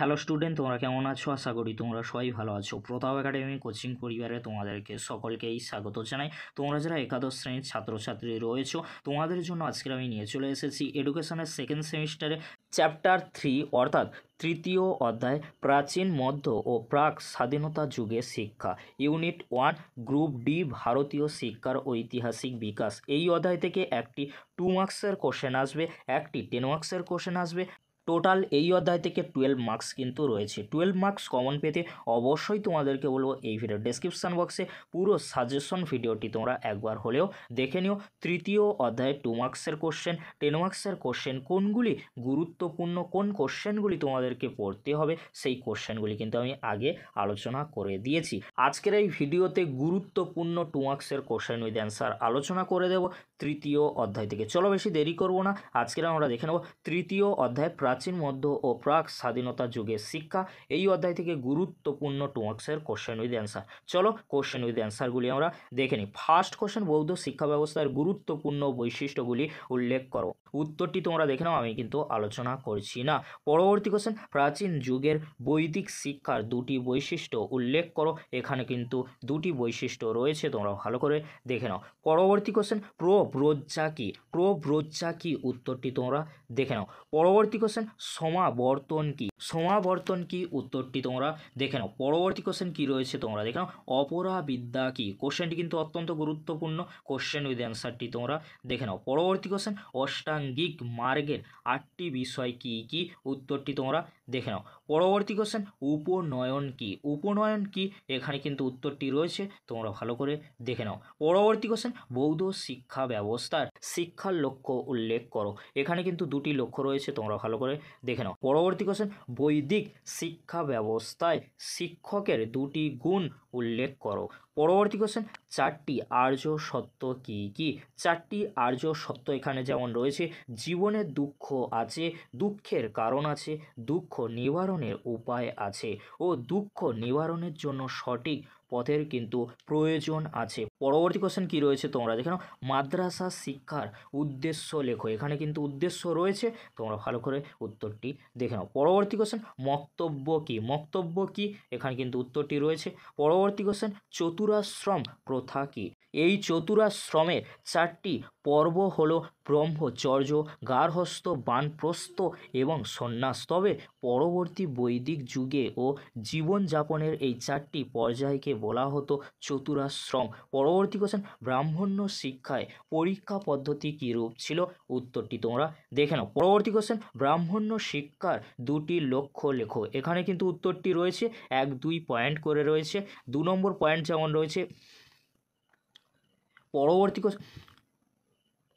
Hello student, তোমরা কেমন আছো? আশা করি তোমরা সবাই ভালো আছো। প্রতাপ একাডেমি কোচিং পরিবারে তোমাদেরকে সকলকেই স্বাগত জানাই। তোমরা যারা একাদশ শ্রেণীর ছাত্রছাত্রী রয়েছো, তোমাদের জন্য আজকে আমি নিয়ে চলে এসেছি এডুকেশনের সেকেন্ড সেমিস্টারে চ্যাপ্টার 3 অর্থাৎ তৃতীয় অধ্যায় প্রাচীন মধ্য ও প্রাক স্বাধীনতা যুগে শিক্ষা, ইউনিট 1, গ্রুপ ডি, ভারতীয় শিক্ষার ঐতিহাসিক বিকাশ। এই অধ্যায় থেকে একটি 2 মার্কসের কোশ্চেন আসবে, একটি 10 মার্কসের কোশ্চেন আসবে। টোটাল এই অধ্যায় থেকে 12 মার্কস কিন্তু রয়েছে। 12 মার্কস কমন পেতে অবশ্যই তোমাদেরকে বলবো এই ভিডিও ডেসক্রিপশান বক্সে পুরো সাজেশন ভিডিওটি তোমরা একবার হলেও দেখে নিও। তৃতীয় অধ্যায়ে 2 মার্কসের কোশ্চেন, 10 মার্কসের কোশ্চেন কোনগুলি গুরুত্বপূর্ণ, কোন কোশ্চেনগুলি তোমাদেরকে পড়তে হবে, সেই কোশ্চেনগুলি কিন্তু আমি আগে আলোচনা করে দিয়েছি। আজকের এই ভিডিওতে গুরুত্বপূর্ণ 2 মার্কসের কোশ্চেন উইথ অ্যান্সার আলোচনা করে দেব তৃতীয় অধ্যায় থেকে। চলো বেশি দেরি করব না, আজকের আমরা দেখে নেব তৃতীয় অধ্যায় প্রাচীন মধ্য ও প্রাক স্বাধীনতা যুগের শিক্ষা। এই অধ্যায় থেকে গুরুত্বপূর্ণ 2 মার্কসের কোশ্চেন উইথ অ্যান্সার। চলো কোশ্চেন উইথ অ্যান্সারগুলি আমরা দেখে নিই। ফার্স্ট কোশ্চেন, বৌদ্ধ শিক্ষা ব্যবস্থার গুরুত্বপূর্ণ বৈশিষ্ট্যগুলি উল্লেখ করো। উত্তরটি তোমরা দেখে নাও, আমি কিন্তু আলোচনা করছি না। পরবর্তী কোশ্চেন, প্রাচীন যুগের বৈদিক শিক্ষার 2টি বৈশিষ্ট্য উল্লেখ করো। এখানে কিন্তু 2টি বৈশিষ্ট্য রয়েছে, তোমরা ভালো করে দেখে নাও। পরবর্তী কোশ্চেন, প্রব্রজ্যা কি? প্রব্রজ্যা কি? উত্তরটি তোমরা দেখে নাও। পরবর্তী কোশ্চেন, সমাবর্তন কি? সমাবর্তন কি? উত্তরটি তোমরা দেখে নাও। পরবর্তী কোশ্চেন কি রয়েছে তোমরা দেখে নাও। অপরাবিদ্যা কি? কোশ্চেনটি কিন্তু অত্যন্ত গুরুত্বপূর্ণ, কোশ্চেন উইথ অ্যান্সারটি তোমরা দেখে নাও। পরবর্তী কোশ্চেন, অষ্টাঙ্গিক মার্গের 8টি বিষয় কি কি? উত্তরটি তোমরা দেখে নাও। পরবর্তী কোশ্চেন, উপনয়ন কি? উপনয়ন কি? এখানে কিন্তু উত্তরটি রয়েছে, তোমরা ভালো করে দেখে নাও। পরবর্তী কোশ্চেন, বৌদ্ধ শিক্ষা ব্যবস্থার শিক্ষার লক্ষ্য উল্লেখ করো। এখানে কিন্তু 2টি লক্ষ্য রয়েছে, তোমরা ভালো করে দেখে নাও। পরবর্তী কোশ্চেন, বৈদিক শিক্ষা ব্যবস্থায় শিক্ষকের 2টি গুণ উল্লেখ করো। পরবর্তী কোশ্চেন, 4টি আর্য সত্য কি কি? 4টি আর্য সত্য এখানে যেমন রয়েছে, জীবনের দুঃখ আছে, দুঃখের কারণ আছে, দুঃখ নিবারণের উপায় আছে ও দুঃখ নিবারণের জন্য সঠিক পথের কিন্তু প্রয়োজন আছে। পরবর্তী কোশ্চেন কি রয়েছে তোমরা দেখে নাও। মাদ্রাসা শিক্ষার উদ্দেশ্য লেখো। এখানে কিন্তু উদ্দেশ্য রয়েছে, তোমরা ভালো করে উত্তরটি দেখে নাও। পরবর্তী কোশ্চেন, মক্তব্য কি? মক্তব্য কি? এখানে কিন্তু উত্তরটি রয়েছে। পরবর্তী কোশ্চেন, চতুরাশ্রম প্রথা কি? এই চতুরাশ্রমের 4টি পর্ব হলো ব্রহ্মচর্য, গার্হস্থ্য, বানপ্রস্থ এবং সন্ন্যাস। তবে পরবর্তী বৈদিক যুগে ও জীবনযাপনের এই 4টি পর্যায়কে বলা হতো চতুরাশ্রম। পরবর্তী কোশ্চেন, ব্রাহ্মণ্য শিক্ষায় পরীক্ষা পদ্ধতি কীরূপ ছিল? উত্তরটি তোমরা দেখে নাও। পরবর্তী কোশ্চেন, ব্রাহ্মণ্য শিক্ষার 2টি লক্ষ্য লেখো। এখানে কিন্তু উত্তরটি রয়েছে, 1-2 পয়েন্ট করে রয়েছে। 2 নম্বর পয়েন্ট যেমন রয়েছে।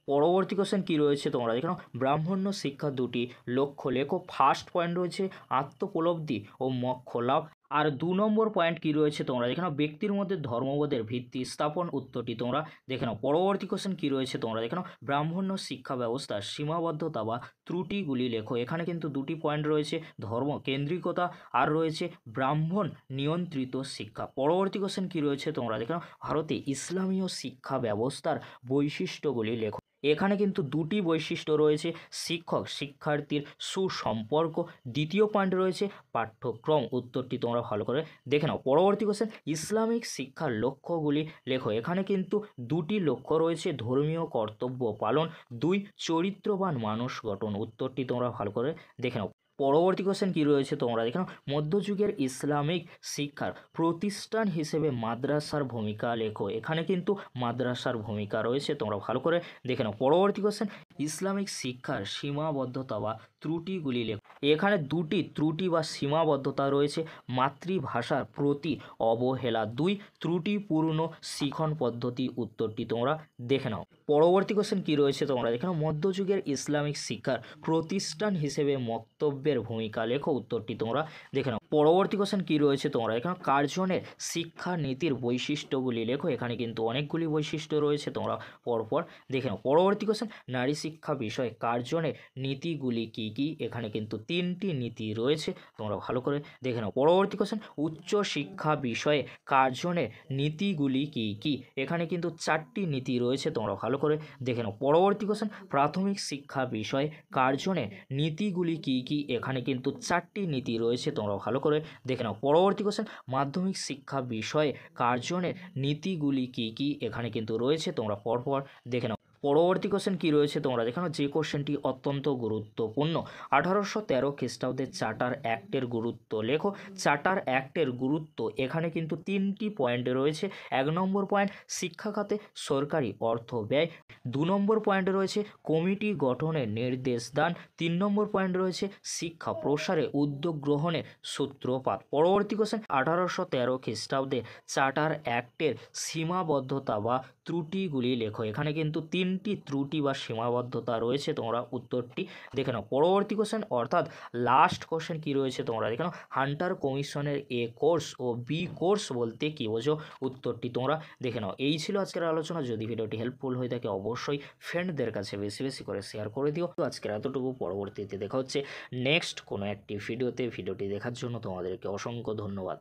পরবর্তী কোশ্চেন কী রয়েছে তোমরা দেখে নাও। ব্রাহ্মণ্য শিক্ষার 2টি লক্ষ্য লেখো। ফার্স্ট পয়েন্ট রয়েছে আত্মোপলব্ধি ও মোক্ষ লাভ। আর 2 নম্বর পয়েন্ট কী রয়েছে তোমরা দেখে নাও। ব্যক্তির মধ্যে ধর্মবোধের ভিত্তি স্থাপন। উত্তরটি তোমরা দেখে নাও। পরবর্তী কোশ্চেন কী রয়েছে তোমরা দেখে নাও। ব্রাহ্মণ্য শিক্ষা ব্যবস্থার সীমাবদ্ধতা বা ত্রুটিগুলি লেখো। এখানে কিন্তু 2টি পয়েন্ট রয়েছে, ধর্ম কেন্দ্রিকতা আর রয়েছে ব্রাহ্মণ নিয়ন্ত্রিত শিক্ষা। পরবর্তী কোশ্চেন কী রয়েছে তোমরা দেখে নাও। ভারতে ইসলামীয় শিক্ষা ব্যবস্থার বৈশিষ্ট্যগুলি লেখো। এখানে কিন্তু 2টি বৈশিষ্ট্য রয়েছে, শিক্ষক শিক্ষার্থীর সুসম্পর্ক। দ্বিতীয় পয়েন্ট রয়েছে পাঠ্যক্রম। উত্তরটি তোমরা ভালো করে দেখে নাও। পরবর্তী কোশ্চেন, ইসলামিক শিক্ষার লক্ষ্যগুলি লেখো। এখানে কিন্তু 2টি লক্ষ্য রয়েছে, ধর্মীয় কর্তব্য পালন, 2 চরিত্রবান মানুষ গঠন। উত্তরটি তোমরা ভালো করে দেখে নাও। পরবর্তী কোশ্চেন কী রয়েছে তোমরা দেখে নাও। মধ্যযুগের ইসলামিক শিক্ষার প্রতিষ্ঠান হিসেবে মাদ্রাসার ভূমিকা লেখো। এখানে কিন্তু মাদ্রাসার ভূমিকা রয়েছে, তোমরা ভালো করে দেখে নাও। পরবর্তী কোশ্চেন, ইসলামিক শিক্ষার সীমাবদ্ধতা বা ত্রুটিগুলি লেখো। এখানে 2টি ত্রুটি বা সীমাবদ্ধতা রয়েছে, মাতৃভাষার প্রতি অবহেলা, 2 ত্রুটিপূর্ণ শিখন পদ্ধতি। উত্তরটি তোমরা দেখে নাও। পরবর্তী কোশ্চেন কী রয়েছে তোমরা দেখে নাও। মধ্যযুগের ইসলামিক শিক্ষার প্রতিষ্ঠান হিসেবে বক্তব্যের ভূমিকা লেখো। উত্তরটি তোমরা দেখে নাও। পরবর্তী কোশ্চেন কী রয়েছে তোমরা এখানে কার্জনের শিক্ষা নীতির বৈশিষ্ট্যগুলি লেখো। এখানে কিন্তু অনেকগুলি বৈশিষ্ট্য রয়েছে, তোমরা পরপর দেখে নাও। পরবর্তী কোশ্চেন নারী শিক্ষা বিষয়ে কার্জনের নীতিগুলি কী কী? এখানে কিন্তু 3টি নীতি রয়েছে, তোমরা ভালো করে দেখে নাও। পরবর্তী কোশ্চেন উচ্চ শিক্ষা বিষয়ে কার্জনের নীতিগুলি কী কী? এখানে কিন্তু 4টি নীতি রয়েছে, তোমরা ভালো করে দেখে নাও। পরবর্তী কোশ্চেন প্রাথমিক শিক্ষা বিষয়ে কার্জনের নীতিগুলি কী কী? এখানে কিন্তু 4টি নীতি রয়েছে, তোমরা ভালো করে দেখে নাও। পরবর্তী কোশ্চেন মাধ্যমিক শিক্ষা বিষয়ে কার্জনের নীতিগুলি কী কী? এখানে কিন্তু রয়েছে, তোমরা পরপর দেখে নাও। পরবর্তী কোশ্চেন কী রয়েছে তোমরা দেখে নাও, যে কোশ্চেনটি অত্যন্ত গুরুত্বপূর্ণ। 1813 খ্রিস্টাব্দে চার্টার অ্যাক্টের গুরুত্ব লেখো। চার্টার অ্যাক্টের গুরুত্ব এখানে কিন্তু 3টি পয়েন্ট রয়েছে। 1 নম্বর পয়েন্ট শিক্ষা খাতে সরকারি অর্থ ব্যয়, 2 নম্বর পয়েন্ট রয়েছে কমিটি গঠনের নির্দেশ দান, 3 নম্বর পয়েন্ট রয়েছে শিক্ষা প্রসারে উদ্যোগ গ্রহণের সূত্রপাত। পরবর্তী কোশ্চেন 1813 খ্রিস্টাব্দে চার্টার অ্যাক্টের সীমাবদ্ধতা বা ত্রুটিগুলি লেখো। এখানে কিন্তু 3টি ত্রুটি বা সীমাবদ্ধতা রয়েছে, তোমরা উত্তরটি দেখে নাও। পরবর্তী কোশ্চেন অর্থাৎ লাস্ট কোশ্চেন কী রয়েছে তোমরা দেখে নাও, হান্টার কমিশনের এ কোর্স ও বি কোর্স বলতে কী বোঝো? উত্তরটি তোমরা দেখে নাও। এই ছিল আজকের আলোচনা। যদি ভিডিওটি হেল্পফুল হয়ে থাকে অবশ্যই ফ্রেন্ডদের কাছে বেশি বেশি করে শেয়ার করে দিও। তো আজকের এতটুকু, পরবর্তীতে দেখা হচ্ছে নেক্সট কোনো একটি ভিডিওতে। ভিডিওটি দেখার জন্য তোমাদেরকে অসংখ্য ধন্যবাদ।